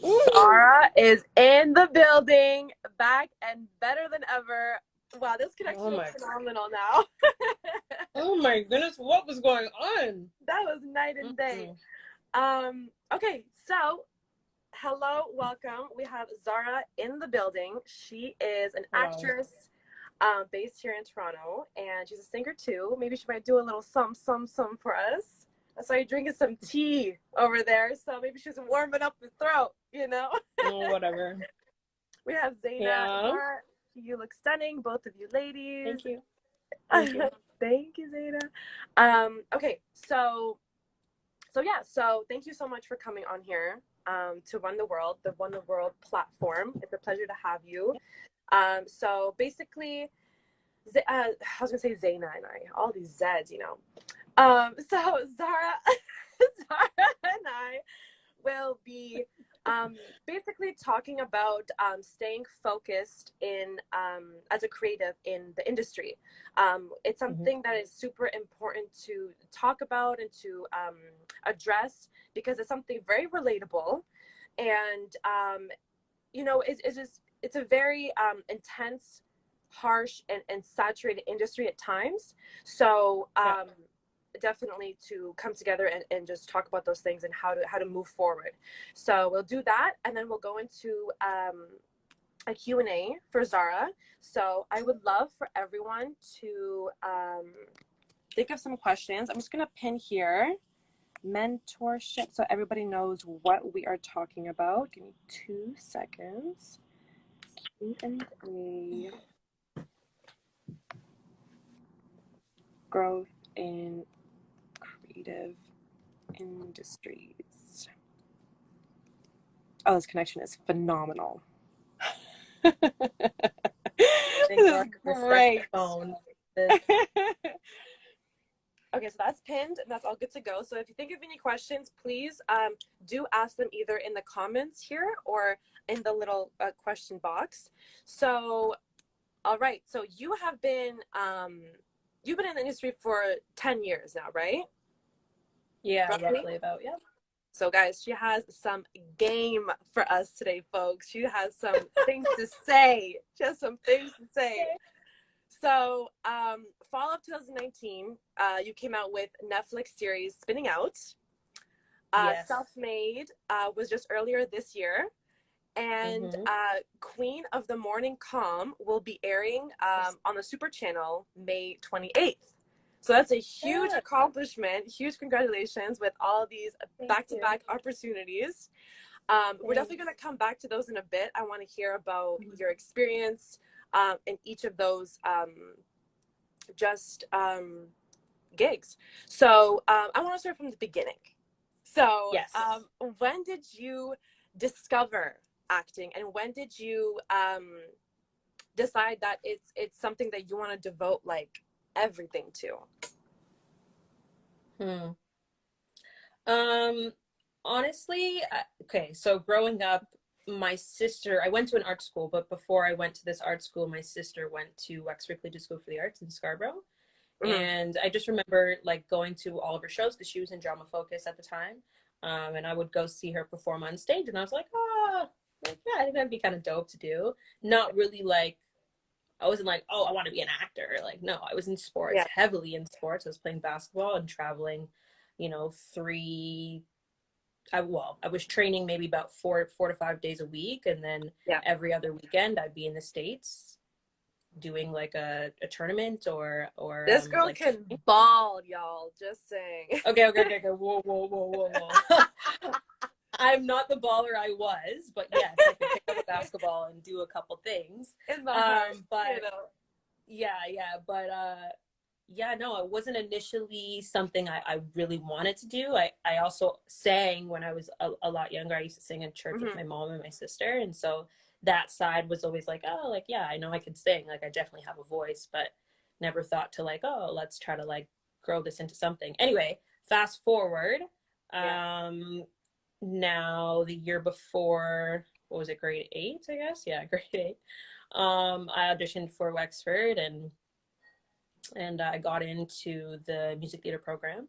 Zahra is in the building, back and better than ever. Wow, this Oh connection is my, phenomenal now. oh my goodness, what was going on? That was night and day. Mm-mm. Okay, so hello, welcome. We have Zahra in the building. She is an Hello. actress based here in Toronto, and she's a singer too. Maybe she might do a little some for us. I saw you drinking some tea over there, so maybe she's warming up the throat, you know? Oh, whatever. We have Zaina. Yeah. Zahra, you look stunning, both of you ladies. Thank you. Thank you. Thank you, Zaina. Okay, so thank you so much for coming on here to Run the World, the Run the World platform. It's a pleasure to have you. So basically, I was gonna say Zaina and I, all these Zeds, you know. So Zahra, Zahra and I will be basically talking about staying focused in as a creative in the industry. It's Mm-hmm. something that is super important to talk about and to address because it's something very relatable, and you know, it's a very intense, harsh, and saturated industry at times. So Yeah. definitely to come together and just talk about those things and how to move forward. So we'll do that, and then we'll go into a Q&A for Zahra. So I would love for everyone to think of some questions. I'm just going to pin here mentorship so everybody knows what we are talking about. Give me 2 seconds. Q&A, growth in creative industries. Oh, this connection is phenomenal. This Thank is God for great. phone. Okay, so that's pinned and that's all good to go. So if you think of any questions, please do ask them either in the comments here or in the little question box. So, all right. So you've been in the industry for 10 years now, right? Yeah, Roughly. roughly about, yeah. So, guys, she has some game for us today, folks. She has some things to say. She has some things to say. So, fall of 2019, you came out with Netflix series Spinning Out. Yes. Self-Made was just earlier this year. And Mm-hmm. Queen of the Morning Calm will be airing on the Super Channel May 28th. So that's a huge Yeah, accomplishment. Huge congratulations with all these thank you. back-to-back opportunities. We're definitely Thanks. going to come back to those in a bit. I want to hear about your experience in each of those just gigs. So I want to start from the beginning. So Yes. when did you discover acting, and when did you decide that it's something that you want to devote like everything to? Hmm. Um, honestly, okay, so growing up, my sister, I went to an art school, but before I went to this art school, my sister went to Wexford Collegiate School for the Arts in Scarborough. Mm-hmm. And I just remember like going to all of her shows because she was in Drama Focus at the time. And I would go see her perform on stage, and I was like, oh, like, yeah, I think that'd be kind of dope to do. Not really like, I wasn't like, oh, I want to be an actor. Like, no, I was in sports, Yeah. heavily in sports. I was playing basketball and traveling, you know, three I was training maybe about 4 to 5 days a week, and then Yeah. every other weekend I'd be in the States doing like a tournament or This girl like can training. ball, y'all. Just saying. Okay. Whoa, whoa, whoa, whoa, whoa. I'm not the baller I was, but yes, I could pick up a basketball and do a couple things. In the heart, you But know. but yeah, no, it wasn't initially something I really wanted to do. I also sang when I was a lot younger. I used to sing in church with Mm-hmm. my mom and my sister. And so that side was always like, oh, like, yeah, I know I can sing. Like, I definitely have a voice, but never thought to like, oh, let's try to like grow this into something. Anyway, fast forward. Yeah. Um, Now the year before, what was it, grade eight, I guess? Yeah, grade eight. I auditioned for Wexford and I got into the music theater program.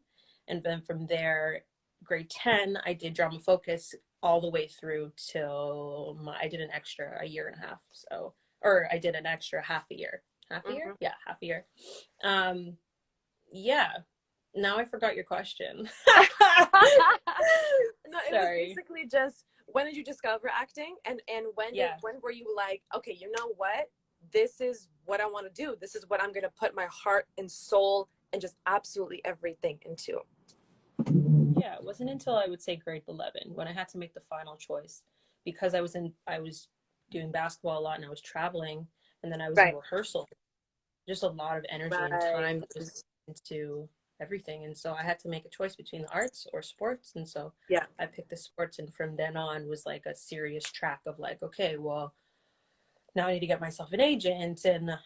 And then from there, grade 10, I did Drama Focus all the way through till I did an extra a year and a half. So, or I did an extra half a year. Half a year? Yeah, half a year. Yeah. Now I forgot your question. No, it was Sorry. basically just, when did you discover acting, and when were you like, okay, you know what? This is what I want to do. This is what I'm going to put my heart and soul and just absolutely everything into. Yeah, it wasn't until I would say grade 11 when I had to make the final choice, because I was doing basketball a lot and I was traveling, and then I was in Right. rehearsal. Just a lot of energy and time that was into everything, and so I had to make a choice between the arts or sports, and so Yeah. I picked the sports, and from then on was like a serious track of like, okay, well, now I need to get myself an agent, and now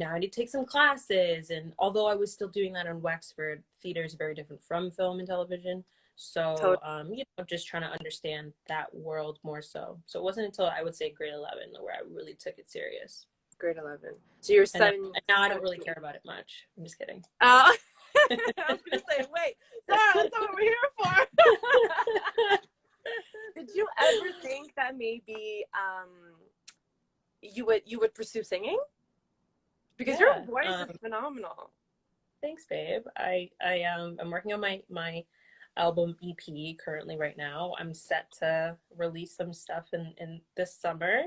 I need to take some classes. And although I was still doing that in Wexford, theater is very different from film and television, so just trying to understand that world more. So it wasn't until I would say grade 11 where I really took it serious. Grade 11. So you're 7. And now I don't really care about it much. I'm just kidding. I was gonna say, wait, Zahra, that's what we're here for. Did you ever think that maybe you would pursue singing? Because your voice is phenomenal. Thanks, babe. I'm working on my album EP currently right now. I'm set to release some stuff in this summer.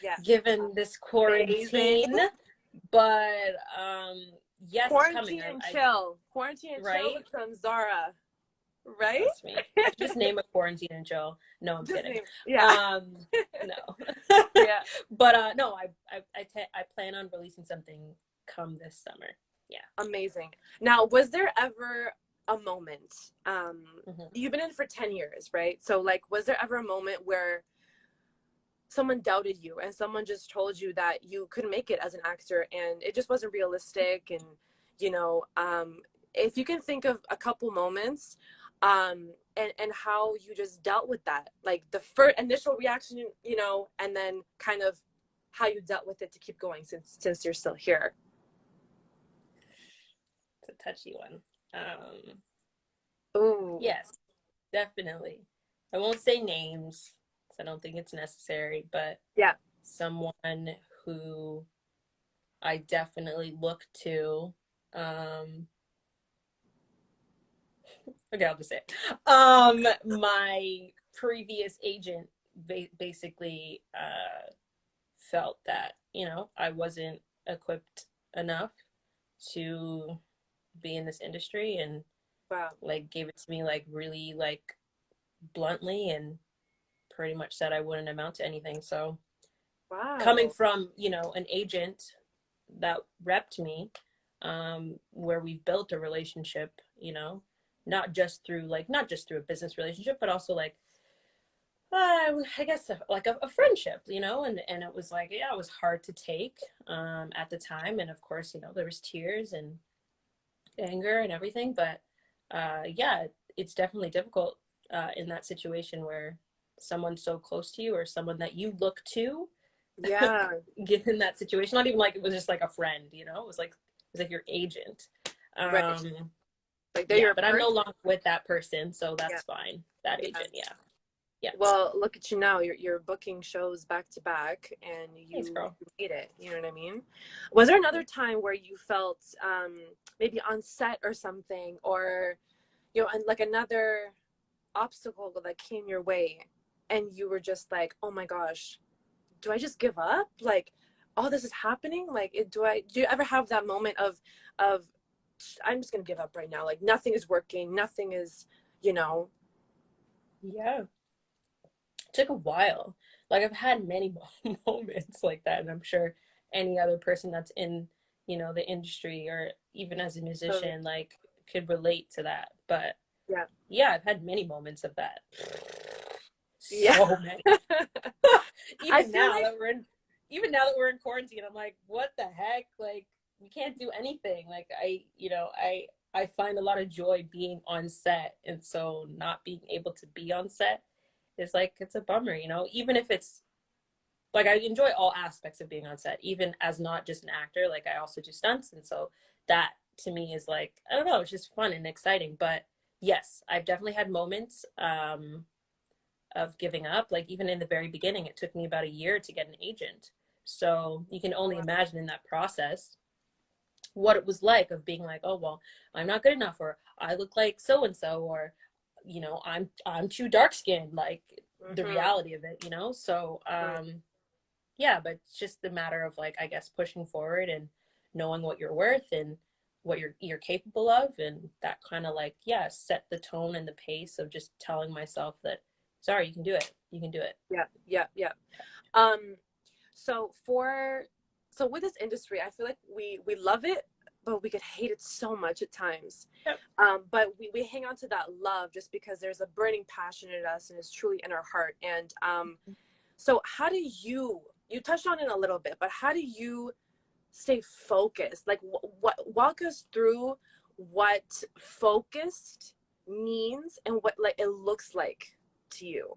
Yeah. Given this quarantine. Amazing. But yes, quarantine it's coming. And chill. Quarantine and right? chill with some Zahra. Right? That's me. Just name it Quarantine and Chill. No, I'm kidding. Yeah. No. Yeah. But no, I plan on releasing something come this summer. Yeah. Amazing. Now, was there ever a moment, you've been in for 10 years, right? So like, was there ever a moment where someone doubted you and someone just told you that you couldn't make it as an actor and it just wasn't realistic? And, if you can think of a couple moments, and how you just dealt with that, like the first initial reaction, and then kind of how you dealt with it to keep going since you're still here. It's a touchy one. Oh yes, definitely. I won't say names because I don't think it's necessary, but yeah, someone who I definitely look to. Okay, I'll just say it. My previous agent basically felt that I wasn't equipped enough to be in this industry, and wow, like gave it to me like really like bluntly, and pretty much said I wouldn't amount to anything. So wow, coming from an agent that repped me, where we've built a relationship, not just through a business relationship, but also like I guess like a friendship, and it was like, yeah, it was hard to take at the time, and of course there was tears and anger and everything, but yeah, it's definitely difficult in that situation where someone so close to you or someone that you look to, yeah, get in that situation. Not even like it was just like a friend, it was like your agent. right. Like yeah, but I'm no longer with that person, so that's fine. That agent, yeah. Well, look at you now. You're booking shows back to back, and you Thanks, girl. made it. You know what I mean? Was there another time where you felt maybe on set or something, or and like another obstacle that came your way, and you were just like, oh my gosh, do I just give up? Like, all this is happening. Like, do you ever have that moment of I'm just gonna give up right now? Like, nothing is working. Nothing is, Yeah. It took a while. Like, I've had many moments like that, and I'm sure any other person that's in the industry or even as a musician like could relate to that. But yeah, I've had many moments of that. So many. even now that we're in quarantine, I'm like, what the heck? Like, we can't do anything. Like, I find a lot of joy being on set, and so not being able to be on set is like, it's a bummer, even if it's like, I enjoy all aspects of being on set, even as not just an actor. Like, I also do stunts, and so that to me is like, I don't know, it's just fun and exciting. But yes, I've definitely had moments of giving up. Like even in the very beginning, it took me about a year to get an agent. So you can only imagine in that process what it was like of being like, oh, well, I'm not good enough, or I look like so-and-so, or, you know, I'm too dark skinned, like the reality of it, you know? So, yeah, but it's just a matter of like, I guess, pushing forward and knowing what you're worth and what you're capable of. And that kind of like, yeah, set the tone and the pace of just telling myself that, sorry, you can do it. You can do it. Yeah. Um, so with this industry, I feel like we love it, but we could hate it so much at times. Yep. But we hang on to that love just because there's a burning passion in us and it's truly in our heart. And so how do you touched on it a little bit, but how do you stay focused? Like what walk us through what focused means and what like it looks like to you.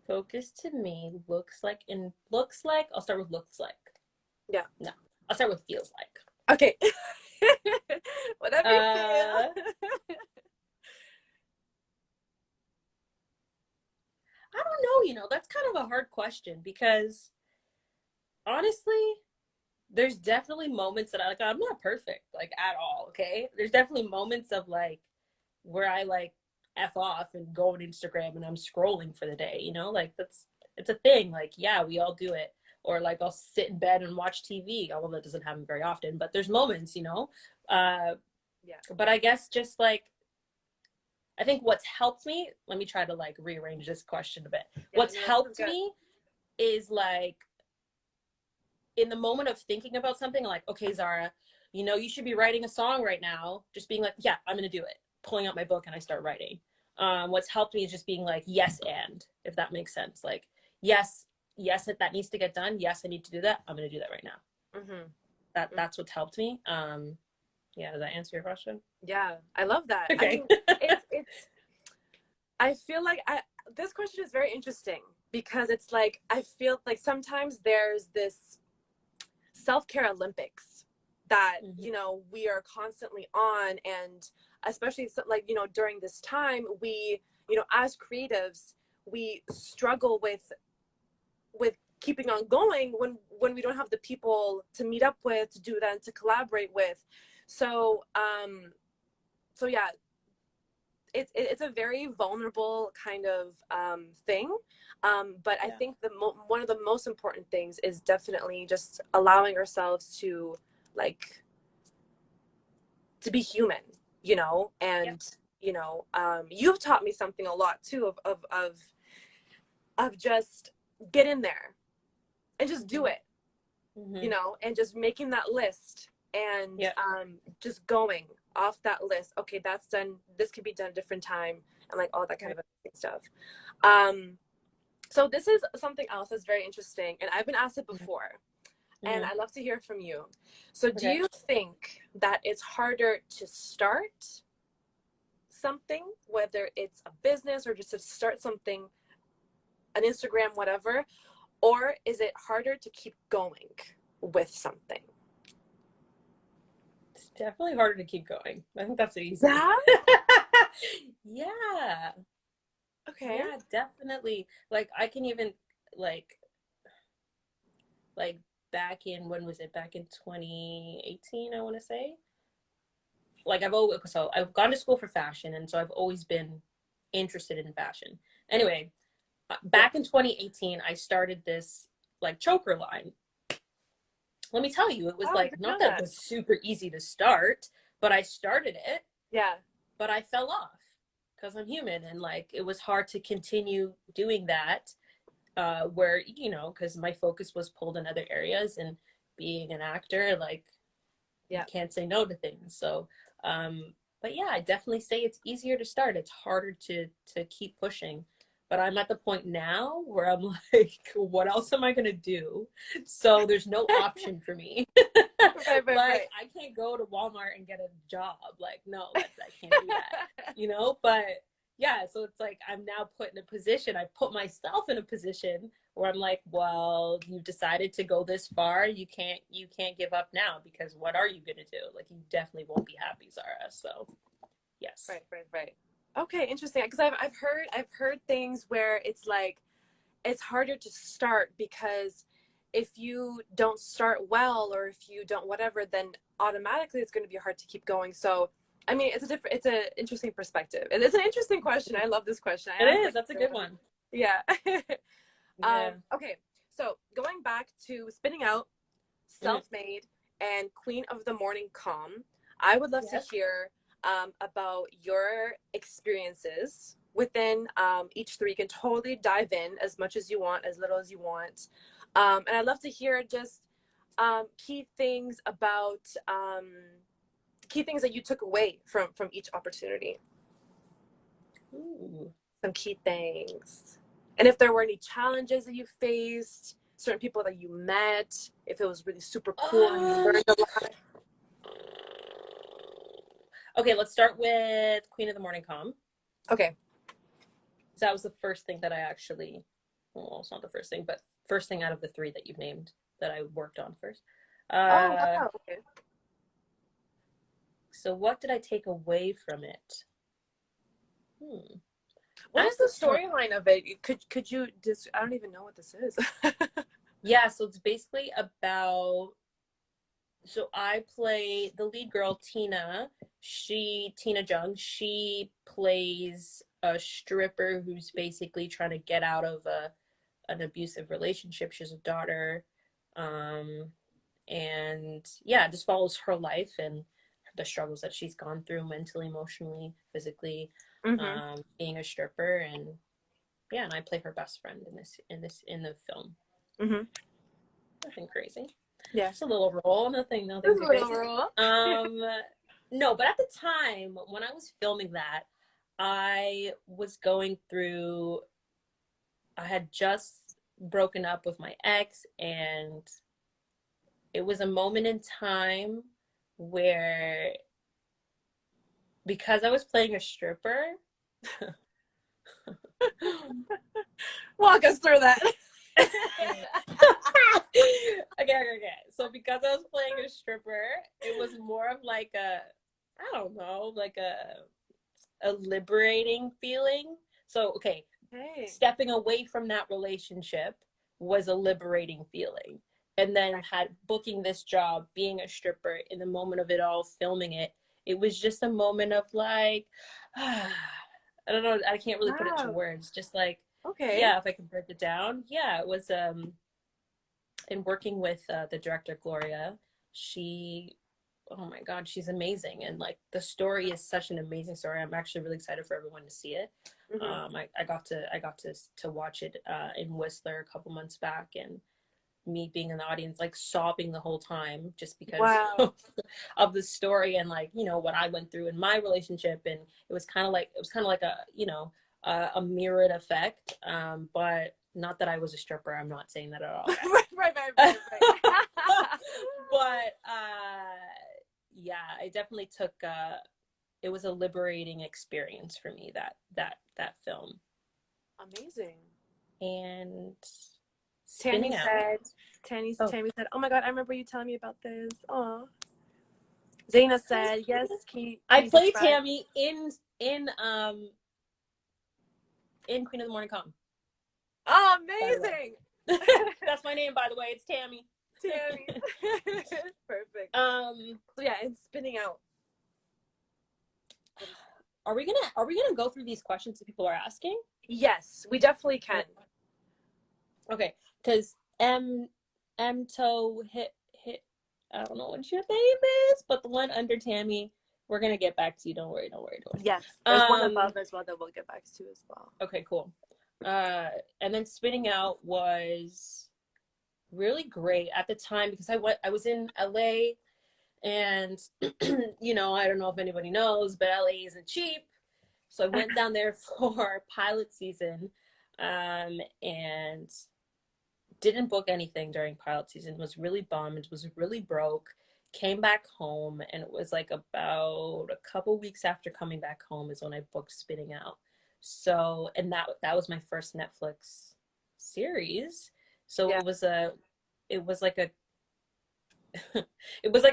Focus to me looks like I'll start with looks like. Yeah. No, I'll start with feels like. Okay. Whatever you feel. I don't know, you know, that's kind of a hard question because honestly, there's definitely moments that I'm not perfect, like at all, okay? There's definitely moments of like where I like F off and go on Instagram and I'm scrolling for the day, you know? Like it's a thing. Like, yeah, we all do it. Or like I'll sit in bed and watch TV. Although that doesn't happen very often, but there's moments, you know? Yeah. But I guess just like I think what's helped me, let me try to like rearrange this question a bit. Yeah, what's helped me is like in the moment of thinking about something, like, okay, Zahra, you know, you should be writing a song right now. Just being like, yeah, I'm going to do it. Pulling out my book and I start writing. What's helped me is just being like, yes, and if that makes sense. Like, yes, that needs to get done. Yes, I need to do that. I'm going to do that right now. That's what's helped me. Yeah, does that answer your question? Yeah, I love that. Okay. I mean, it's I feel like this question is very interesting because it's like I feel like sometimes there's this Selfcare Olympics that you know we are constantly on, and especially like you know during this time we you know as creatives we struggle with keeping on going when we don't have the people to meet up with, to do that, and to collaborate with. So so yeah, it's a very vulnerable kind of thing, but I think one of the most important things is definitely just allowing ourselves to like to be human, you know, and you know you've taught me something a lot too of just get in there and just do it, you know, and just making that list and just going off that list. Okay, that's done. This can be done a different time, and like all that kind of stuff. So this is something else that's very interesting, and I've been asked it before, and I'd love to hear from you. So do you think that it's harder to start something, whether it's a business or just to start something, an Instagram, whatever, or is it harder to keep going with something? It's definitely harder to keep going. I think that's easy. Yeah. Yeah. Okay. Yeah, definitely. Like I can even like back in, when was it? Back in 2018, I want to say. Like I've gone to school for fashion, and so I've always been interested in fashion. Anyway, back in 2018, I started this like choker line. Let me tell you, it was like not that it was super easy to start, but I started it. Yeah. But I fell off because I'm human, and like it was hard to continue doing that. Where you know, because my focus was pulled in other areas, and being an actor, like you can't say no to things. So, but yeah, I definitely say it's easier to start. It's harder to keep pushing. But I'm at the point now where I'm like, what else am I going to do? So there's no option for me. Right. I can't go to Walmart and get a job. Like, no, I can't do that, you know? But yeah, so it's like I'm now put in a position, I put myself in a position where I'm like, well, you've decided to go this far. You can't give up now, because what are you going to do? Like, you definitely won't be happy, Zahra. So Yes. Right. Okay, interesting. Because I've heard things where it's like it's harder to start because if you don't start well or if you don't whatever, then automatically it's going to be hard to keep going. So I mean, it's an interesting perspective. It's an interesting question. I love this question. It is. That's a good one. Yeah. Yeah. Okay. So going back to spinning out, self-made, and queen of the morning calm, I would love to hear about your experiences within each three. You can totally dive in as much as you want, as little as you want. And I'd love to hear just key things about key things that you took away from each opportunity. Ooh. Some key things. And if there were any challenges that you faced, certain people that you met, if it was really super cool and you learned a lot. Okay, let's start with Queen of the Morning Calm. Okay. So that was the first thing that I actually, well, it's not the first thing, but first thing out of the three that you've named that I worked on first. Wow. Okay. So what did I take away from it? What is the storyline of it? Could you just, I don't even know what this is. Yeah, so it's basically about, so I play the lead girl, Tina Jung. She plays a stripper who's basically trying to get out of an abusive relationship. She has a daughter. And yeah, it just follows her life and the struggles that she's gone through mentally, emotionally, physically, being a stripper. And yeah, and I play her best friend in the film. Nothing crazy. Yeah, just a little role. Nothing too crazy. No, but at the time when I was filming that, I was going through. I had just broken up with my ex, and it was a moment in time where, because I was playing a stripper. Walk us through that. Okay. So because I was playing a stripper, it was more of like I don't know, like a liberating feeling. So, okay, stepping away from that relationship was a liberating feeling. And then booking this job, being a stripper, in the moment of it all, filming it, it was just a moment of like, I don't know, I can't really put it to words. Just like, yeah, if I could break it down. Yeah, it was, in working with the director, Gloria, oh my God, she's amazing. And like the story is such an amazing story. I'm actually really excited for everyone to see it. I got to watch it in Whistler a couple months back, and me being in the audience, like sobbing the whole time just because of the story and like, you know, what I went through in my relationship. And it was kind of like a, you know, a mirrored effect. But not that I was a stripper. I'm not saying that at all. Right. But yeah, I definitely took it was a liberating experience for me, that film. Amazing. And Tammy said, oh my God, I remember you telling me about this. Oh. Zaina said, yes. I played Tammy in Queen of the Morning Calm. Oh, amazing. That's my name, by the way. It's Tammy. Perfect. So yeah, and spinning out. Are we gonna go through these questions that people are asking? Yes, we definitely can. Okay, because Toe hit I don't know what your name is, but the one under Tammy, we're gonna get back to you. Don't worry. Yes, there's one above as well that we'll get back to as well. Okay, cool. And then spinning out was really great at the time because I was in LA, and you know, I don't know if anybody knows, but LA isn't cheap. So I went down there for pilot season, and didn't book anything during pilot season, was really bummed, was really broke, came back home, and it was like about a couple weeks after coming back home is when I booked Spinning Out. So, and that was my first Netflix series. So it was like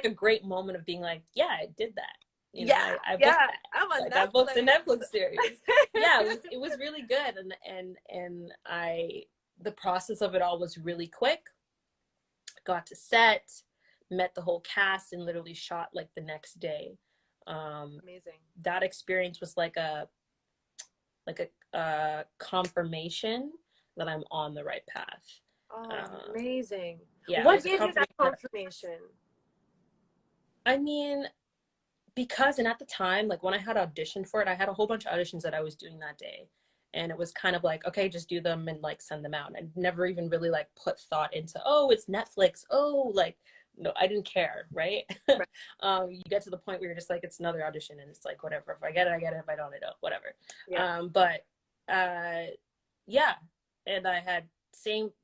a great moment of being like, yeah, I did that. You know, Yeah, I booked yeah. that. I'm on Like I booked the Netflix. Netflix series. Yeah, it was really good, and I the process of it all was really quick. Got to set, met the whole cast, and literally shot like the next day. Amazing. That experience was like a confirmation that I'm on the right path. Oh, Um, amazing. yeah, it What was a gave you that confirmation that confirmation? I mean, because and at the time, like when I had auditioned for it, I had a whole bunch of auditions that I was doing that day. And it was kind of like, okay, just do them and like send them out. I never even really like put thought into, oh, it's Netflix. Oh, like no, I didn't care, right? Right. You get to the point where you're just like, it's another audition and it's like whatever. If I get it, I get it. If I don't, I don't, whatever. Yeah. But yeah. And I had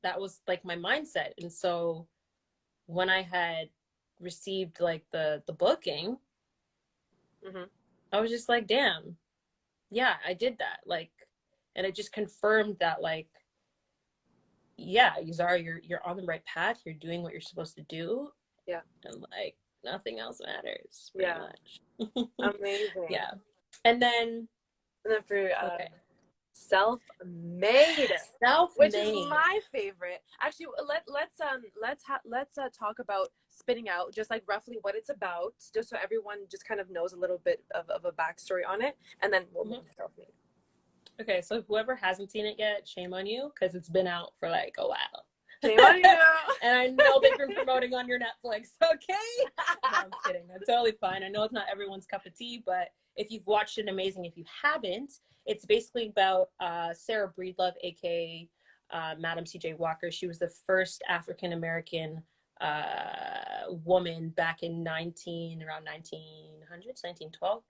that was like my mindset. And so when I had received like the booking, Mm-hmm. I was just like, damn, yeah, I did that. Like, and it just confirmed that, like, yeah, Zahra, you're on the right path. You're doing what you're supposed to do. Yeah. And like nothing else matters, pretty Yeah. much. Amazing. Yeah. And then And then for okay. self-made, which is Self-made. my favorite. Actually, let's talk about spitting out, just like roughly what it's about, just so everyone just kind of knows a little bit of a backstory on it, and then we'll move to self-made. Okay, so whoever hasn't seen it yet, shame on you, because it's been out for like a while. Shame on you. And I know they've been promoting on your Netflix, okay? No, I'm kidding. That's totally fine. I know it's not everyone's cup of tea, but if you've watched it, amazing. If you haven't, it's basically about Sarah Breedlove, aka Madam C.J. Walker. She was the first African-American woman back in around 1900s, 1912,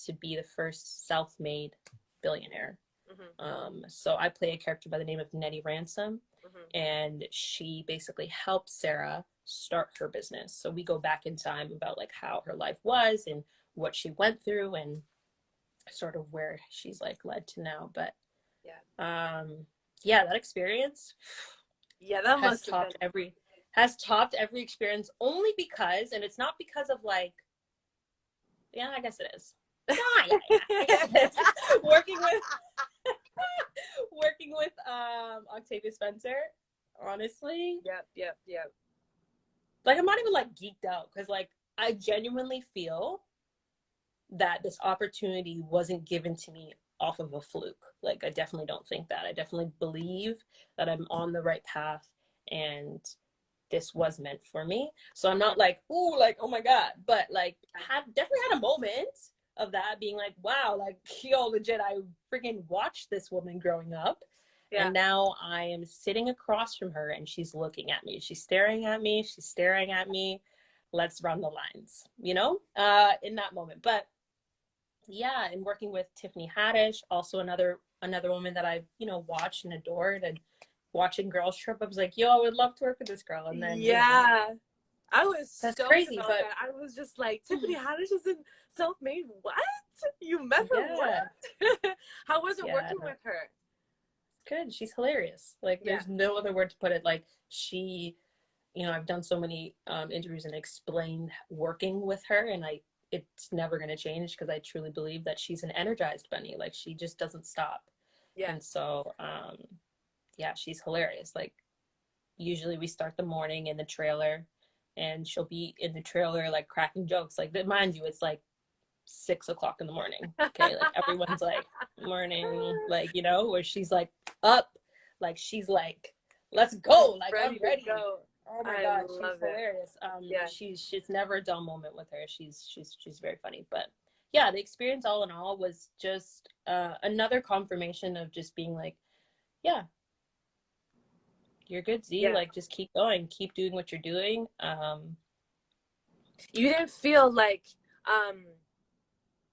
to be the first self-made billionaire. Mm-hmm. So I play a character by the name of Nettie Ransom, Mm-hmm. and she basically helped Sarah start her business. So we go back in time about like how her life was and what she went through and sort of where she's like led to now. But yeah, that experience Yeah, that has must have topped been. every experience, only because, and it's not because of like, yeah, I guess it is. Yeah, I guess it is. working with Octavia Spencer, honestly. Yep. Like I'm not even like geeked out because like I genuinely feel that this opportunity wasn't given to me off of a fluke. Like I definitely don't think that. I definitely believe that I'm on the right path and this was meant for me. So I'm not like, ooh, like, oh my God. But like definitely had a moment of that being like, wow, like yo, legit, I freaking watched this woman growing up. Yeah. And now I am sitting across from her and she's looking at me. She's staring at me. She's staring at me. Let's run the lines, you know, in that moment. But yeah, and working with Tiffany Haddish, also another woman that I've, you know, watched and adored, and watching Girls Trip, I was like, yo, I would love to work with this girl. And then yeah, you know, I was that's stoked crazy, about but that. I was just like, Tiffany Haddish is in Self-Made. What? You met her? What? How was it working with her? Good. She's hilarious. Like there's no other word to put it. Like she, you know, I've done so many interviews and explained working with her, and it's never going to change because I truly believe that she's an energized bunny. Like she just doesn't stop. Yeah. And so, yeah, she's hilarious. Like usually we start the morning in the trailer and she'll be in the trailer, like cracking jokes. Like mind you, it's like 6 o'clock in the morning. Okay. Like everyone's like morning, like, you know, where she's like up, like she's like, let's go. Like I'm ready. Go. Oh my God, she's hilarious. She's never a dull moment with her. She's very funny. But yeah, the experience all in all was just another confirmation of just being like, yeah, you're good, Z. Yeah. Like just keep going, keep doing what you're doing. You didn't feel like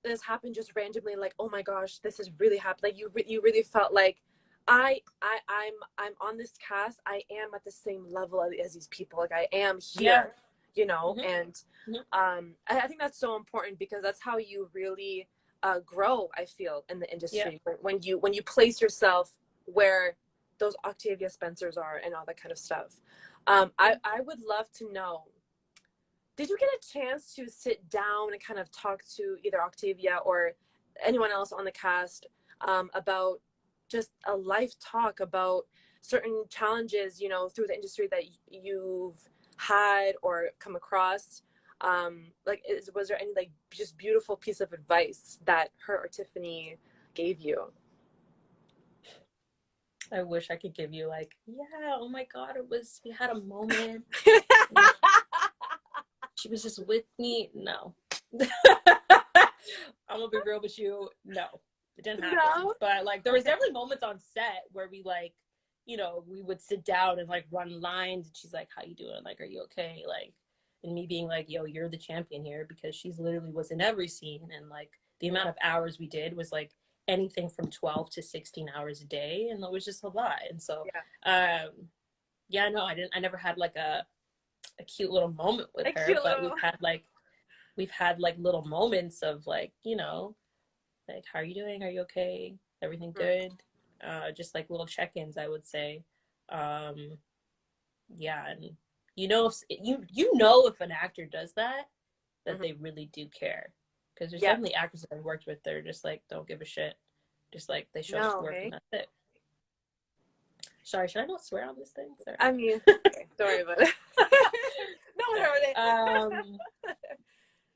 this happened just randomly, like, oh my gosh, this is really happening. Like you really felt like I'm on this cast. I am at the same level as these people. Like I am here, you know. And I think that's so important because that's how you really grow. I feel in the industry when you place yourself where those Octavia Spencers are and all that kind of stuff. I would love to know did you get a chance to sit down and kind of talk to either Octavia or anyone else on the cast about just a life talk about certain challenges, you know, through the industry that you've had or come across? Like, was there any like just beautiful piece of advice that her or Tiffany gave you? I wish I could give you like, yeah, oh my God, we had a moment. She was just with me. No. I'm gonna be real with you. No, it didn't happen. No? But like, there was definitely moments on set where we like, you know, we would sit down and like run lines, and she's like, "How you doing? Like, are you okay?" Like, and me being like, "Yo, you're the champion here," because she's literally was in every scene, and like the amount of hours we did was like anything from 12 to 16 hours a day, and it was just a lot. And so, yeah, no, I never had like a cute little moment with her, but we've had like little moments of like, you know, like, how are you doing? Are you okay? Everything good? Just like little check-ins, I would say. Yeah, and you know, if you know if an actor does that, that they really do care, because there's definitely actors that I've worked with that are just like don't give a shit, just like they show up to work and that's it. Sorry, should I not swear on this thing? Sorry. I mean, okay, don't worry about it. No one heard it.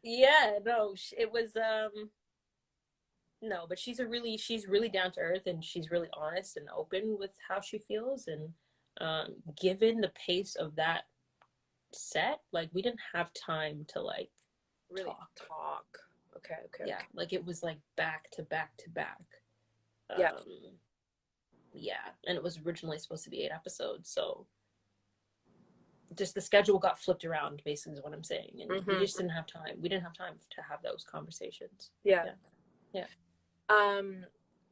Yeah, no, it was no, but she's really down to earth, and she's really honest and open with how she feels. And given the pace of that set, like we didn't have time to like really talk. Okay. Yeah, like it was like back to back to back. Yeah. Yeah, and it was originally supposed to be 8 episodes, so just the schedule got flipped around, basically is what I'm saying, and we just didn't have time. We didn't have time to have those conversations. Yeah.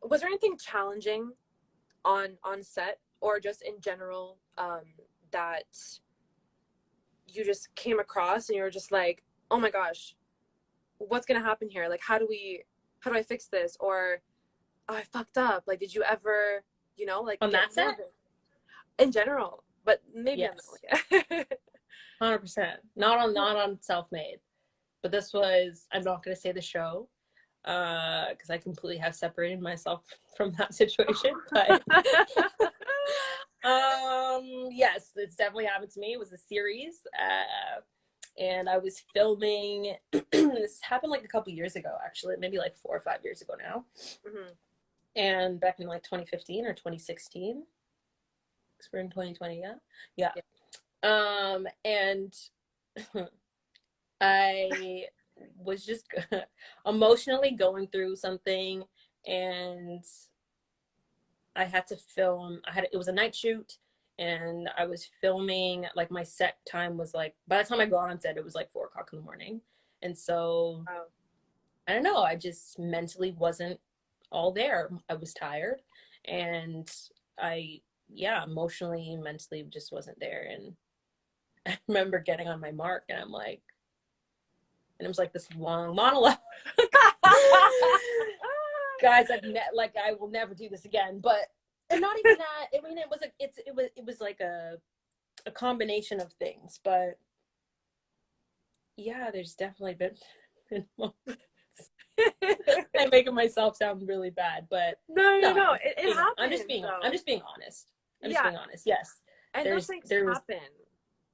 Was there anything challenging on set or just in general that you just came across and you were just like, oh my gosh, what's gonna happen here? Like, how do I fix this? Or, oh, I fucked up. Like, did you ever, you know, like on that set? In general, but maybe yes. 100%. Not on Self-Made, but this was, I'm not going to say the show because I completely have separated myself from that situation. But yes, it's definitely happened to me. It was a series, and I was filming. This happened like a couple years ago, actually, maybe like 4 or 5 years ago now. And back in like 2015 or 2016. Because we're in 2020, yeah. And I was just emotionally going through something, and I had to film. It was a night shoot, and I was filming. Like my set time was like, by the time I got on set, it was like 4 o'clock in the morning, and so I don't know. I just mentally wasn't all there. I was tired, and emotionally, mentally just wasn't there. And I remember getting on my mark, and I'm like, and it was like this long monologue. Guys, I will never do this again. But and not even that. I mean, it was like a combination of things. But yeah, there's definitely been moments. I'm making myself sound really bad, but no, it happens. I'm just being honest. I'm just being honest. Yes, and those things happen.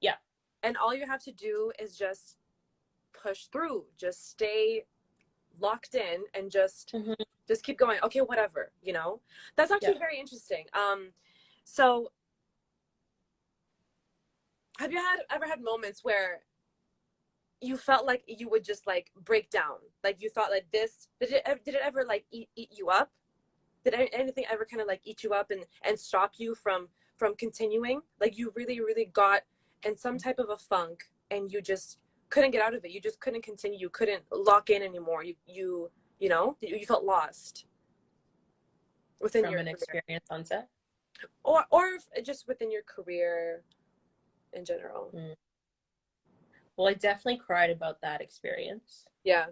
Yeah, and all you have to do is just push through. Just stay locked in and just keep going. Okay, whatever. You know, that's actually very interesting. So, have you ever had moments where you felt like you would just like break down, like you thought like this, did it ever like eat you up? Did anything ever kind of like eat you up and stop you from continuing? Like you really got in some type of a funk and you just couldn't get out of it. You just couldn't continue. You couldn't lock in anymore. You know, you felt lost within your experience on set, or just within your career in general. Well, I definitely cried about that experience. Yeah.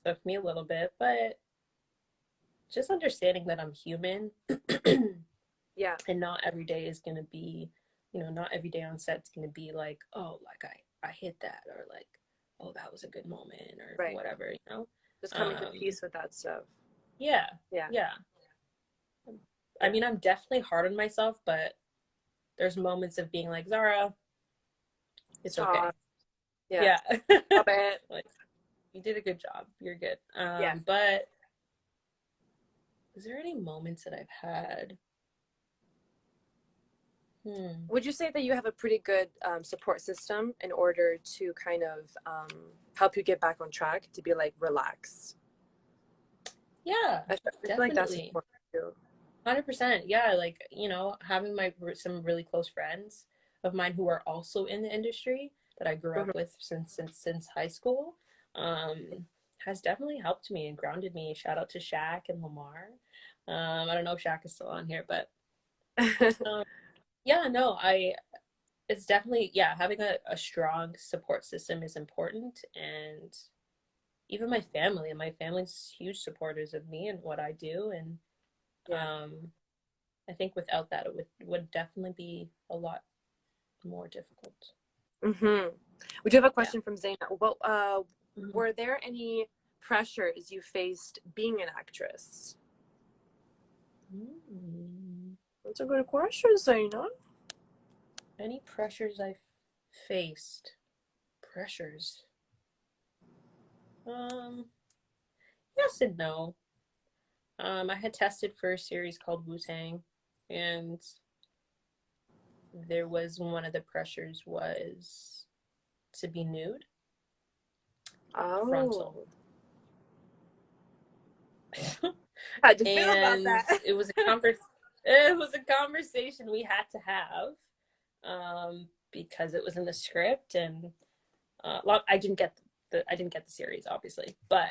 Took me a little bit, but just understanding that I'm human. Yeah. And not every day is going to be you know, not every day on set's going to be like, oh, like I hit that, or like, oh, that was a good moment, or Right. whatever, you know? Just coming to peace with that stuff. Yeah. Yeah. Yeah. I mean, I'm definitely hard on myself, but there's moments of being like, Zahra, it's okay. Yeah. Stop it. Like, you did a good job. You're good. Yeah. But is there any moments that I've had? Would you say that you have a pretty good support system in order to kind of help you get back on track, to be like relax? Yeah, I feel definitely. like that's important too. 100%. Yeah, like, you know, having some really close friends of mine who are also in the industry that I grew up with since high school, has definitely helped me and grounded me. Shout out to Shaq and Lamar. I don't know if Shaq is still on here, but yeah, no, it's definitely, yeah, having a strong support system is important. And even my family's huge supporters of me and what I do. And I think without that, it would definitely be a lot more difficult. We do have a question from Zaina. What were there any pressures you faced being an actress? That's a good question, Zaina. Any pressures I faced? Pressures. Yes and no. I had tested for a series called Wu-Tang, and there was one of the pressures was to be nude. Oh. Frontal. How'd you feel about that? It was a conversation we had to have, because it was in the script, and I didn't get the series, obviously, but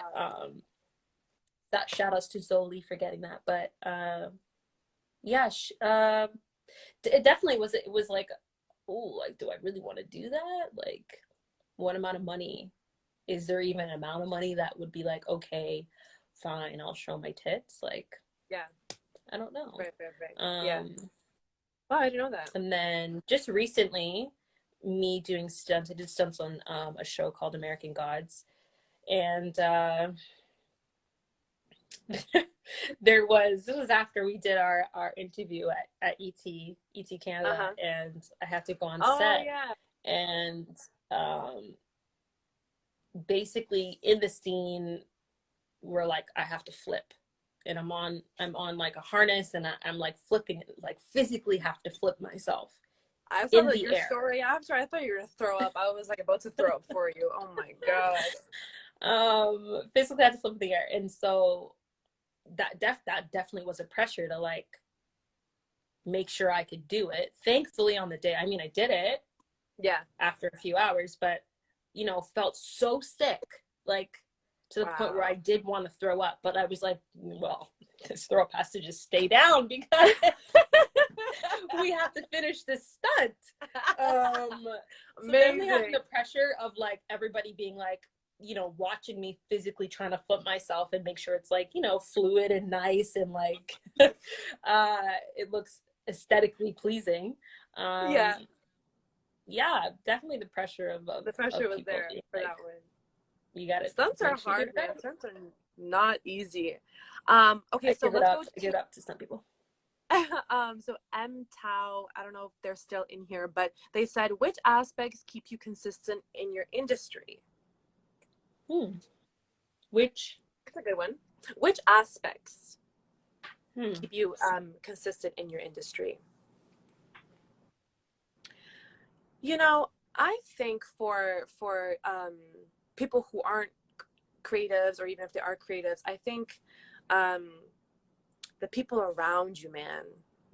that shout outs to Zoli for getting that. But yeah, it definitely was. It was like, oh, like, do I really want to do that? Like, what amount of money? Is there even an amount of money that would be like, okay, fine, I'll show my tits? Like, yeah, I don't know. Right. Yeah. Oh, I didn't know that. And then just recently, me doing stunts. I did stunts on a show called American Gods, and this was after we did our interview at ET Canada, and I had to go on set. And basically in the scene, we're like, I have to flip, and I'm on like a harness, and I'm like flipping, like physically have to flip myself. I saw your story after. I thought you were gonna throw up. I was like about to throw up for you. Oh my god. Physically had to flip in the air, and so that definitely was a pressure to like make sure I could do it. Thankfully, on the day, I mean, I did it. Yeah. After a few hours, but you know, felt so sick, like to the point where I did want to throw up. But I was like, well, this throw up has to just stay down because we have to finish this stunt. So definitely having the pressure of like everybody being like, you know, watching me physically trying to flip myself and make sure it's like, you know, fluid and nice and like it looks aesthetically pleasing. Yeah, definitely the pressure of the pressure was there for like, that one. You got it. Stunts are hard, man. Stunts are not easy. Okay, so let's go. Give it up to some people. So M Tao, I don't know if they're still in here, but they said, which aspects keep you consistent in your industry? Which? That's a good one. Which aspects keep you consistent in your industry? You know, I think for people who aren't creatives, or even if they are creatives, I think the people around you, man,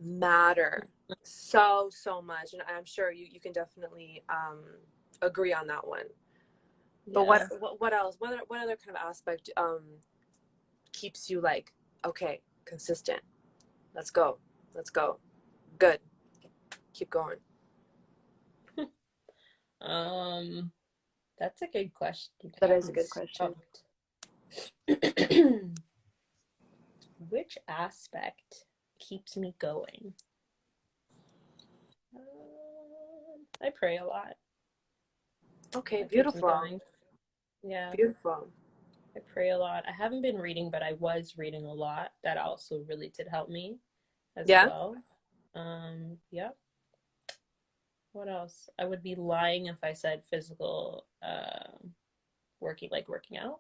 matter so much, and I'm sure you can definitely agree on that one. But what else? What other kind of aspect keeps you like, okay, consistent? Let's go. Good. Keep going. That's a good question. That is a good question. Which aspect keeps me going? I pray a lot. Okay, That keeps me beautiful. going. Yeah, Beautiful. I pray a lot. I haven't been reading, but I was reading a lot. That also really did help me as Yeah. well. Yeah. What else? I would be lying if I said physical working out.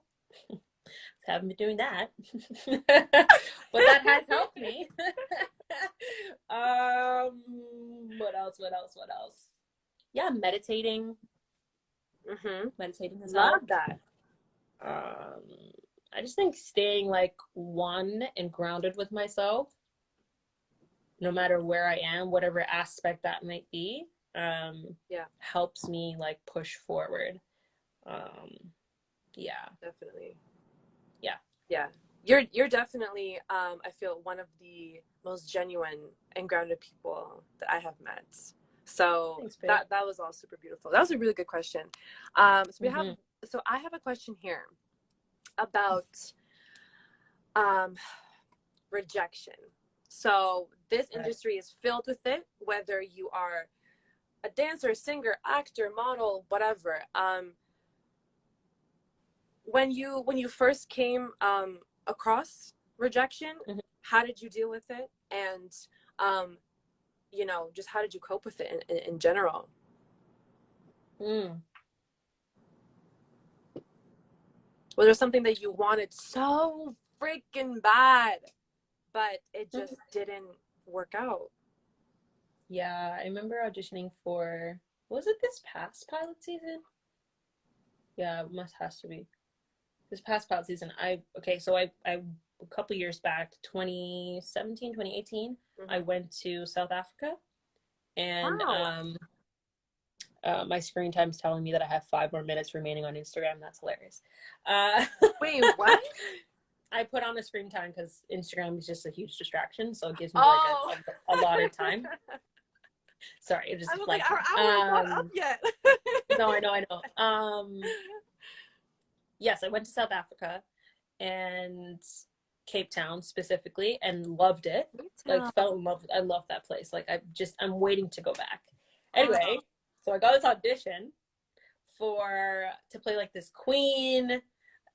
Haven't been doing that. But that has helped me. What else? What else? What else? Yeah, meditating. Meditating has Love helped. that. Um, I just think staying like one and grounded with myself, no matter where I am, whatever aspect that might be, Yeah, helps me like push forward. Um, yeah, definitely. yeah. Yeah. You're definitely I feel one of the most genuine and grounded people that I have met. So Thanks, babe. that was all super beautiful. That was a really good question. Mm-hmm. So I have a question here about um rejection. So this Right. industry is filled with it, whether you are a dancer, singer, actor, model, whatever. When you first came across rejection, Mm-hmm. how did you deal with it, and um, just how did you cope with it in general? Mm. Was there something that you wanted so freaking bad, but it just didn't work out? Yeah, I remember auditioning for, was it this past pilot season? Yeah, it must has to be. This past pilot season, okay, so I a couple years back, 2017, 2018, I Mm-hmm. went to South Africa, and Wow. my screen time is telling me that I have 5 more minutes remaining on Instagram. That's hilarious. Uh, Wait, what? I put on the screen time because Instagram is just a huge distraction, so it gives me like Oh. a allotted time. Sorry, it I just was like, flagged our me. hour is not up yet. No, I know, I know. Yes, I went to South Africa and Cape Town specifically and loved it. Like fell in love. I love that place. Like I'm waiting to go back. Oh, Anyway, so I got this audition for to play like this queen,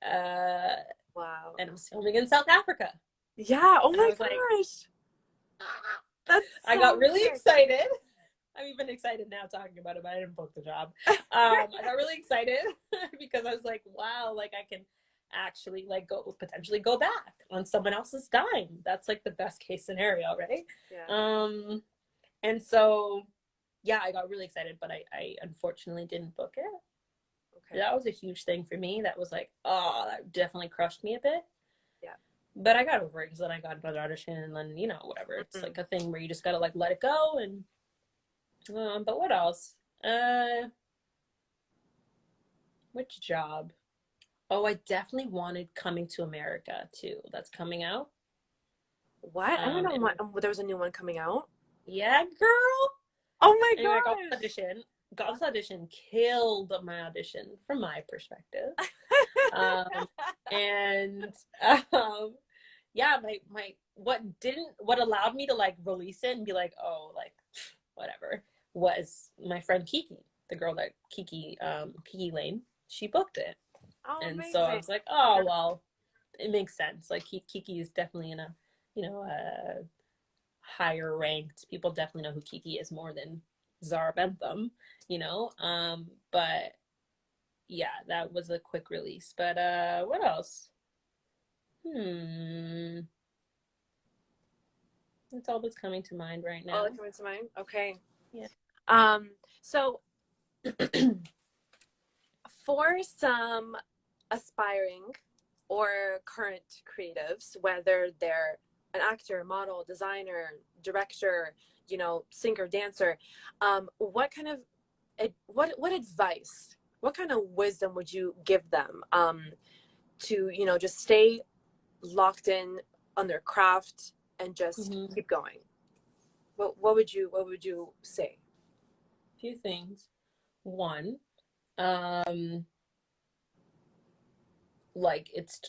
wow. and it was filming in South Africa. Yeah. Oh And I my was like, gosh. That's I got so really sick. excited. I'm even excited now talking about it, but I didn't book the job. I got really excited because I was like, wow, like I can actually like go potentially go back on someone else's dime. That's like the best case scenario, right? Yeah. Um, and so yeah, I got really excited, but I unfortunately didn't book it. Okay. That was a huge thing for me. That was like, oh, that definitely crushed me a bit. Yeah. But I got over it because then I got another audition, and then whatever. It's Mm-hmm. like a thing where you just gotta like let it go. And but what else? Which job? Oh, I definitely wanted Coming to America too. That's coming out. What? I don't know And what. There was a new one coming out. yeah, girl. Oh my Anyway, I got the gosh. audition. Got this audition, killed my audition from my perspective. Um, and um, yeah, my what allowed me to like release it and be like, oh, like whatever, was my friend Kiki, the girl that Kiki Lane, she booked it. Oh, And so I amazing. was like, oh well, it makes sense. Like Kiki is definitely in a, a higher ranked. People definitely know who Kiki is more than Zahra Bentham, but yeah, that was a quick release. But what else? Hmm. That's all that's coming to mind right Oh, now. that coming to mind. Okay. Yeah. So for some aspiring or current creatives, whether they're an actor, model, designer, director, singer, dancer, what kind of what advice, what kind of wisdom would you give them to just stay locked in on their craft and just Mm-hmm. keep going? What would you say? Few things. One, um, like it's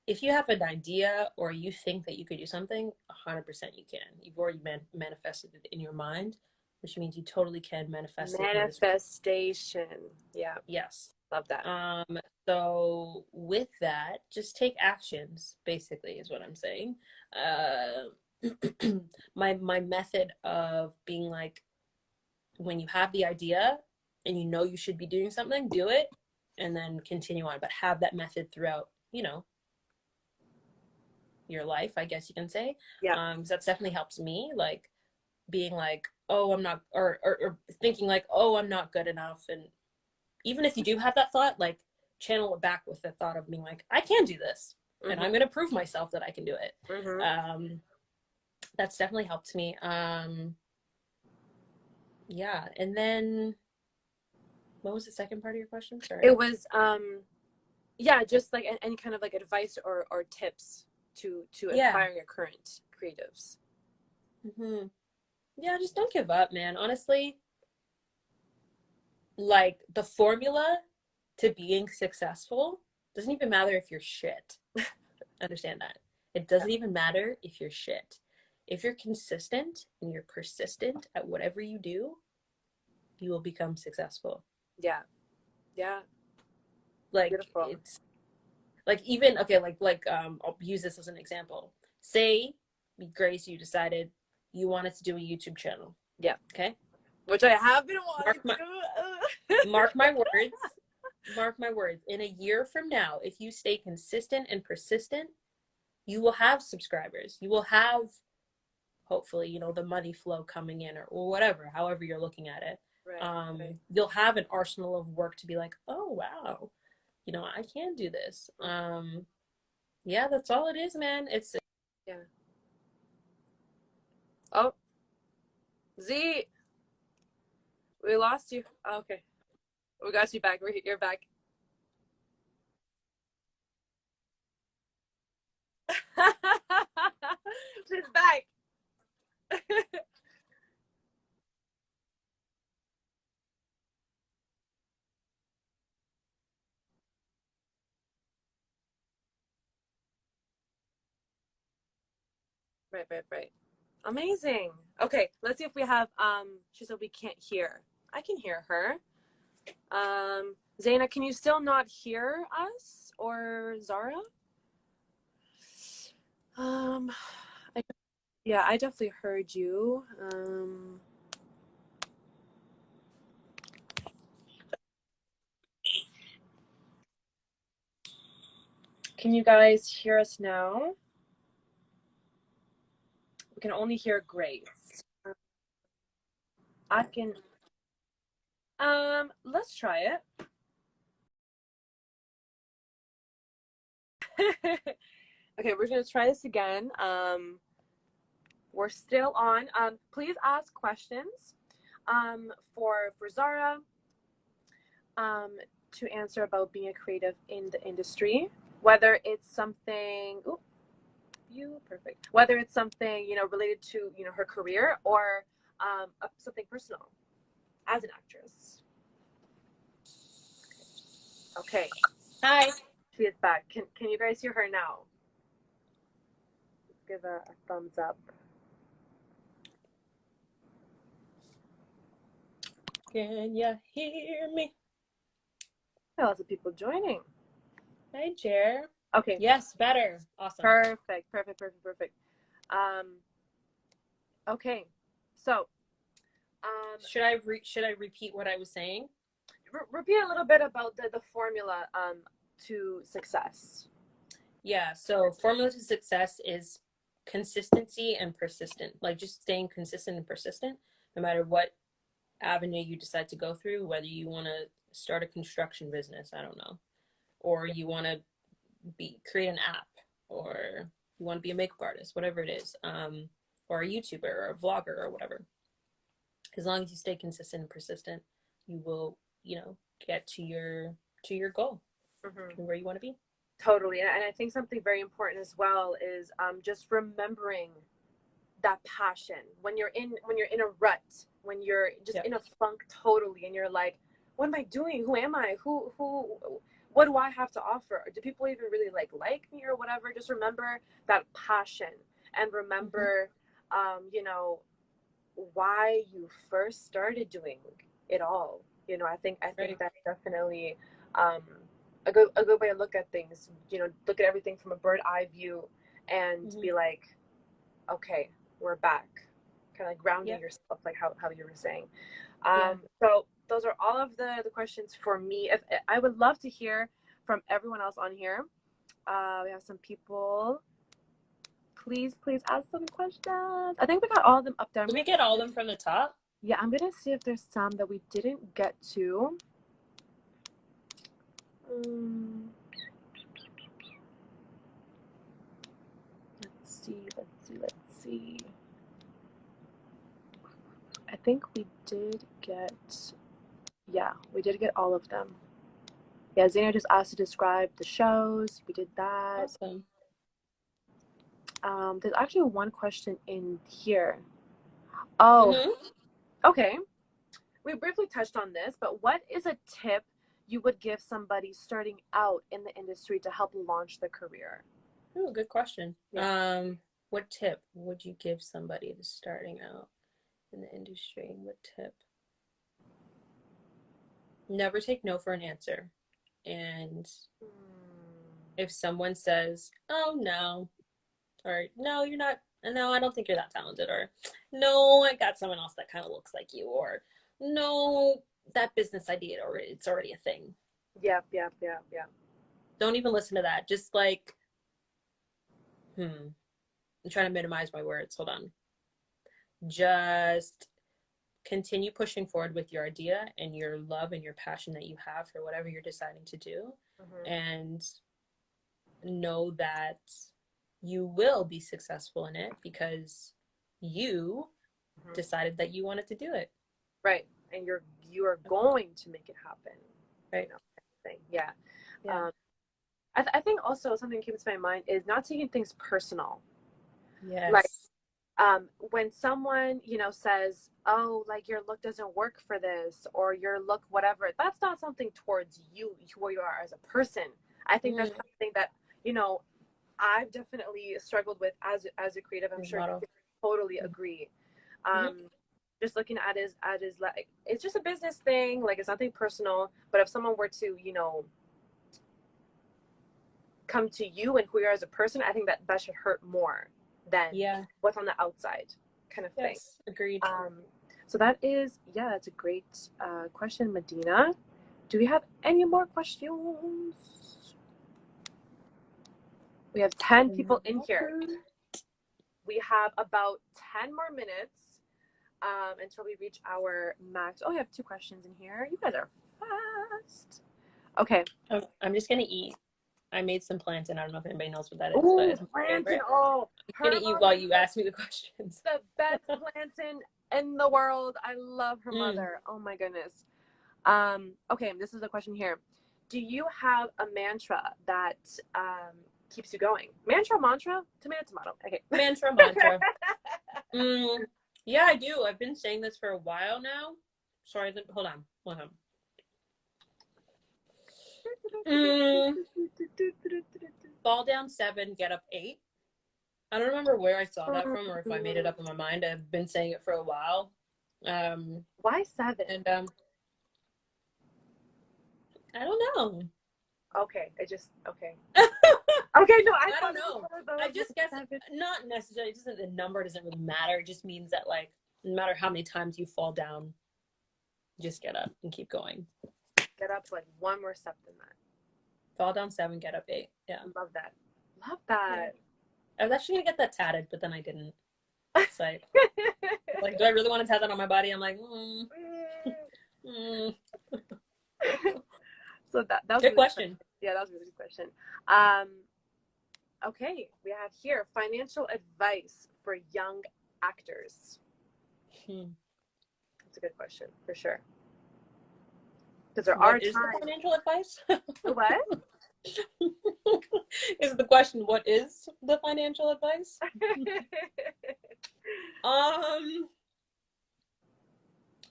if you have an idea or you think that you could do something, 100% you can. You've already manifested it in your mind. which means you totally can manifest it. Manifestation. Yeah. Yes. Love that. So with that, just take actions, basically, is what I'm saying. My method of being like, when you have the idea and you know you should be doing something, do it and then continue on. But have that method throughout, you know, your life, I guess you can say. Yeah. That definitely helps me, like being like, oh, I'm not, or thinking like, oh, I'm not good enough. And even if you do have that thought, like channel it back with the thought of being like, I can do this, and I'm going to prove myself that I can do it. That's definitely helped me. Yeah. And then what was the second part of your question? Sorry. It was, yeah, just like any kind of like advice or tips to inspire your current creatives. Yeah, just don't give up, man. Honestly, like the formula to being successful doesn't even matter if you're shit. Understand that. It doesn't even matter if you're shit. If you're consistent and you're persistent at whatever you do, you will become successful. Yeah. Yeah. Like beautiful. It's like, even okay, like I'll use this as an example. Say, Grace, you decided you wanted to do a YouTube channel. Yeah. Okay. Which I have been wanting to. Mark my words. Mark my words. In a year from now, if you stay consistent and persistent, you will have subscribers. You will have, hopefully, you know, the money flow coming in, or whatever, however you're looking at it. Right. You'll have an arsenal of work to be like, oh, wow, you know, I can do this. Yeah, that's all it is, man. It's yeah. Oh, Z, we lost you. Oh, okay, we got you back. You're back. She's back. Right. Amazing. Okay, let's see if we have she said we can't hear. I can hear her. Zaina, can you still not hear us, or Zara? Yeah, I definitely heard you. Can you guys hear us now? We can only hear Grace. I can. Let's try it. Okay, we're gonna try this again. We're still on. Please ask questions. For Zara. To answer about being a creative in the industry, whether it's something. Ooh, perfect. Whether it's something, you know, related to, you know, her career, or something personal as an actress. Okay. Hi. She is back. Can you guys hear her now? Let's give a thumbs up. Can you hear me? Lots of people joining. Hi, Jer. Okay. Yes, better. Awesome. Perfect. Okay. So, should I repeat what I was saying? Repeat a little bit about the formula to success. Yeah. So, formula to success is consistency and persistent. Like, just staying consistent and persistent, no matter what avenue you decide to go through. Whether you want to start a construction business, I don't know, or you want to create an app, or you want to be a makeup artist, whatever it is, or a YouTuber or a vlogger or whatever. As long as you stay consistent and persistent, you will, you know, get to your goal, where you want to be. Totally. And I think something very important as well is just remembering that passion when you're in a rut, when you're just in a funk totally, and you're like, what am I doing? Who am I? Who what do I have to offer? Do people even really like me or whatever? Just remember that passion, and remember, you know, why you first started doing it all. You know, I think Right. that's definitely um, a good way to look at things. You know, look at everything from a bird eye view and Mm-hmm. be like, okay, we're back. Kind of like grounding Yeah. yourself, like how you were saying. Yeah. So those are all of the questions for me. If I would love to hear from everyone else on here. We have some people. Please ask some questions. I think we got all of them up there. Did we get all of them from the top? Yeah, I'm gonna see if there's some that we didn't get to. Um, let's see. I think we did get, yeah, we did get all of them. Yeah, Zena just asked to describe the shows. We did that. Awesome. There's actually one question in here. Oh, Mm-hmm. okay. We briefly touched on this, but what is a tip you would give somebody starting out in the industry to help launch their career? Ooh, good question. Yeah. What tip would you give somebody that's starting out in the industry? What tip? Never take no for an answer. And if someone says, "Oh no," or "No, you're not," "No, I don't think you're that talented," or "No, I got someone else that kind of looks like you," or "No, that business idea, or it's already a thing." Yep. Don't even listen to that. Just like, I'm trying to minimize my words. Hold on. Just continue pushing forward with your idea and your love and your passion that you have for whatever you're deciding to do. Mm-hmm. And know that you will be successful in it because you Mm-hmm. decided that you wanted to do it. Right, and you are going to make it happen. Right. You know, thing. Yeah. Yeah. I think also something that keeps my mind is not taking things personal. Like Yes. when someone says, oh, like your look doesn't work for this, or your look whatever, that's not something towards you, who you are as a person. I think that's something that I've definitely struggled with as a creative. I'm sure you Model. can totally agree. Just looking at it as like it's just a business thing, like it's nothing personal. But if someone were to come to you and who you are as a person, I think that should hurt more than what's on the outside, kind of thing. Yes. Agreed. So that's a great question, Medina. Do we have any more questions? We have 10 people in here. We have about 10 more minutes until we reach our max. Oh, we have 2 questions in here. You guys are fast. Okay. Oh, I'm just gonna eat. I made some plantain. I don't know if anybody knows what that is, Ooh, but it's my plantain. favorite. Oh, I'm gonna eat while you ask me the questions. The best plantain in the world. I love her mother. Oh my goodness. Okay, this is a question here. Do you have a mantra that keeps you going? Mantra? Tomato. Okay. Mantra. Yeah, I do. I've been saying this for a while now. Sorry, hold on. Fall down 7, get up 8. I don't remember where I saw that from or if I made it up in my mind. I've been saying it for a while. Why 7? And I don't know. Okay, okay. Okay, no, I don't know. I just guess not necessarily. The number doesn't really matter. It just means that like no matter how many times you fall down, just get up and keep going. Get up like one more step than that. Fall down 7, get up 8. Yeah. Love that. Yeah. I was actually gonna get that tatted, but then I didn't. It's like, do I really want to tat that on my body? I'm like, So that was good question. Yeah, that was a really good question. Okay, we have here financial advice for young actors. That's a good question for sure. Because there are times. The financial advice? What? Is the question, what is the financial advice?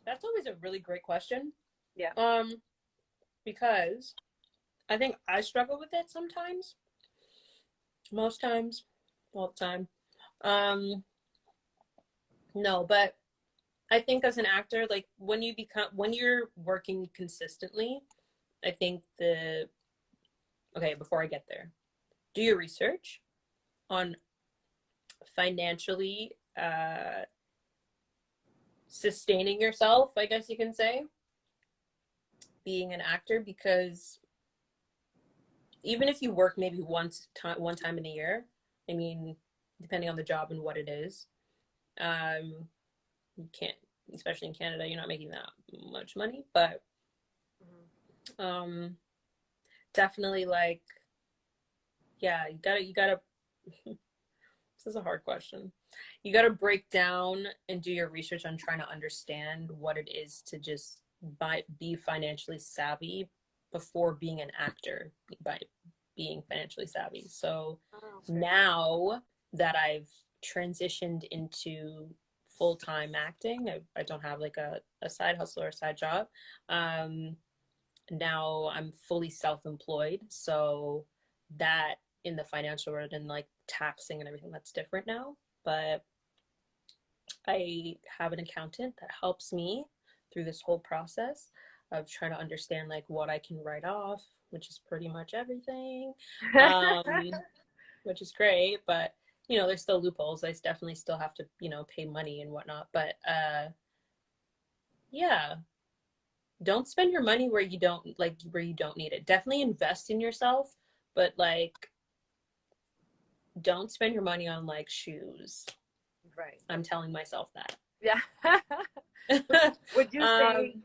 That's always a really great question. Yeah. Because I think I struggle with it sometimes. Most times. All the time. No, but I think as an actor, like when you're working consistently, I think okay, before I get there, do your research on financially sustaining yourself, I guess you can say, being an actor, because even if you work maybe one time in a year, I mean, depending on the job and what it is, you can't, especially in Canada, you're not making that much money, but definitely like, yeah, you gotta this is a hard question. You gotta break down and do your research on trying to understand what it is to just be financially savvy before being an actor, by being financially savvy. So now that I've transitioned into full-time acting, I don't have like a side hustle or a side job. Now I'm fully self-employed, so that in the financial world and like taxing and everything, that's different now. But I have an accountant that helps me through this whole process of trying to understand like what I can write off, which is pretty much everything, which is great. But you know, there's still loopholes. I definitely still have to, you know, pay money and whatnot. But yeah, don't spend your money where you don't need it. Definitely invest in yourself, but like don't spend your money on like shoes. Right. I'm telling myself that. Yeah. Would you say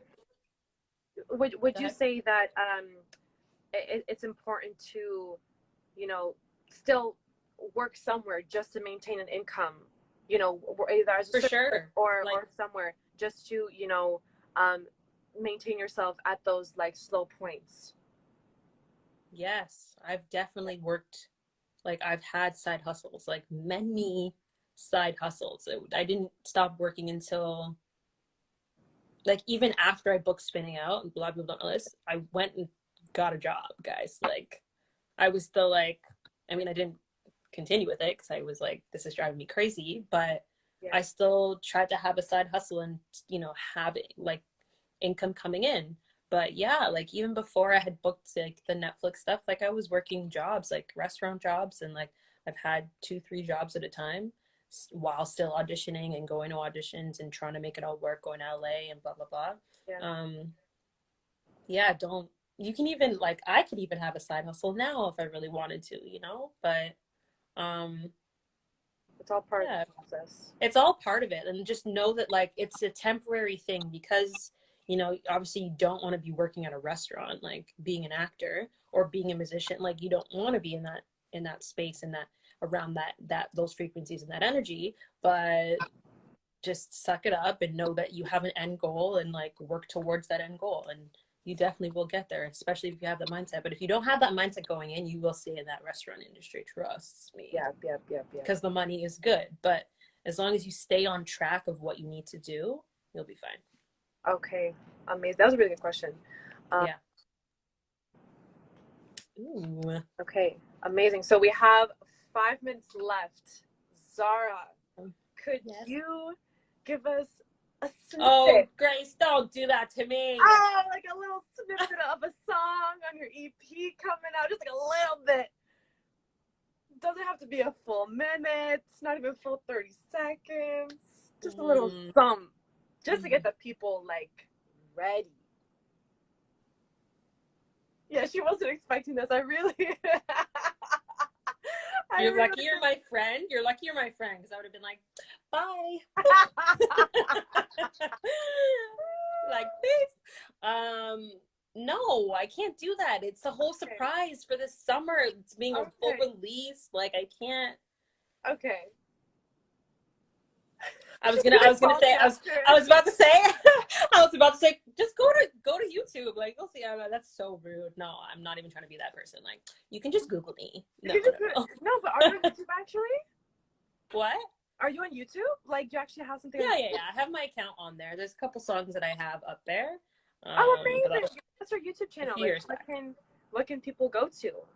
would you say that it's important to, you know, still work somewhere just to maintain an income, you know, either as a for sure or somewhere just to, you know, maintain yourself at those like slow points? Yes, I've definitely worked, like I've had side hustles, like many side hustles. I didn't stop working until like even after I booked Spinning Out, and a lot of people don't know this, I went and got a job, guys. Like I was still like, I mean, I didn't continue with it because I was like, this is driving me crazy, but I still tried to have a side hustle and, you know, have like income coming in. But yeah, like even before I had booked like the Netflix stuff, like I was working jobs, like restaurant jobs, and like I've had 2-3 jobs at a time while still auditioning and going to auditions and trying to make it all work, going to LA and blah blah blah. Yeah, don't, you can even like, I could even have a side hustle now if I really wanted to, you know, but it's all part of the process. It's all part of it. And just know that like it's a temporary thing, because you know, obviously you don't want to be working at a restaurant, like being an actor or being a musician, like you don't want to be in that space and that around that those frequencies and that energy. But just suck it up and know that you have an end goal and like work towards that end goal, and you definitely will get there, especially if you have that mindset. But if you don't have that mindset going in, you will stay in that restaurant industry, trust me. Yeah. Because the money is good, but as long as you stay on track of what you need to do, you'll be fine. Okay, amazing. That was a really good question. Yeah. Ooh. Okay, amazing. So we have 5 minutes left. Zahra, could you give us a snippet? Oh, Grace, don't do that to me. Oh, like a little snippet of a song on your EP coming out, just like a little bit. Doesn't have to be a full minute, not even full 30 seconds. Just a little something, just to get the people like ready. Yeah, she wasn't expecting this. I really. You're lucky you're my friend. You're lucky you're my friend, because I would have been like, bye. Like this. No, I can't do that. It's a whole surprise for this summer. It's being a full release. Like I can't. Okay. I was about to say, just go to YouTube. Like, you'll see. That's so rude. No, I'm not even trying to be that person. Like, you can just Google me. No, but are you on YouTube actually? What? Are you on YouTube? Like, do you actually have something? Yeah. I have my account on there. There's a couple songs that I have up there. Amazing! What's your YouTube channel? Like, what can people go to?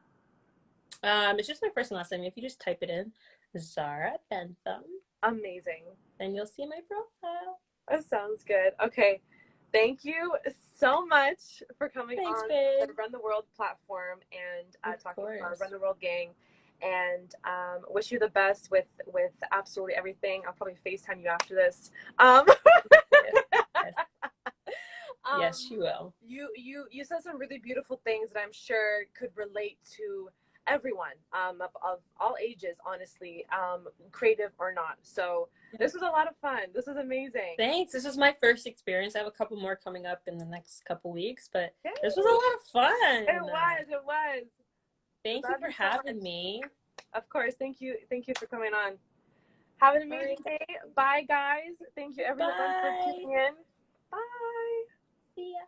It's just my first and last name. If you just type it in, Zahra Bentham. Amazing. Then you'll see my profile. That sounds good. Okay. Thank you so much for coming Thanks, on babe. the Run the World platform and Of talking to our course. Run the World gang. And wish you the best with absolutely everything. I'll probably FaceTime you after this. Yes. Yes, you will. You said some really beautiful things that I'm sure could relate to everyone of all ages, honestly, creative or not. So this was a lot of fun. This was amazing. Thanks. This was my first experience. I have a couple more coming up in the next couple weeks, but Yay. this was a lot of fun. It was. It was. Thank you for having me. Of course. Thank you. Thank you for coming on. Have an amazing day. Bye, guys. Thank you, everyone, for tuning in. Bye. See ya.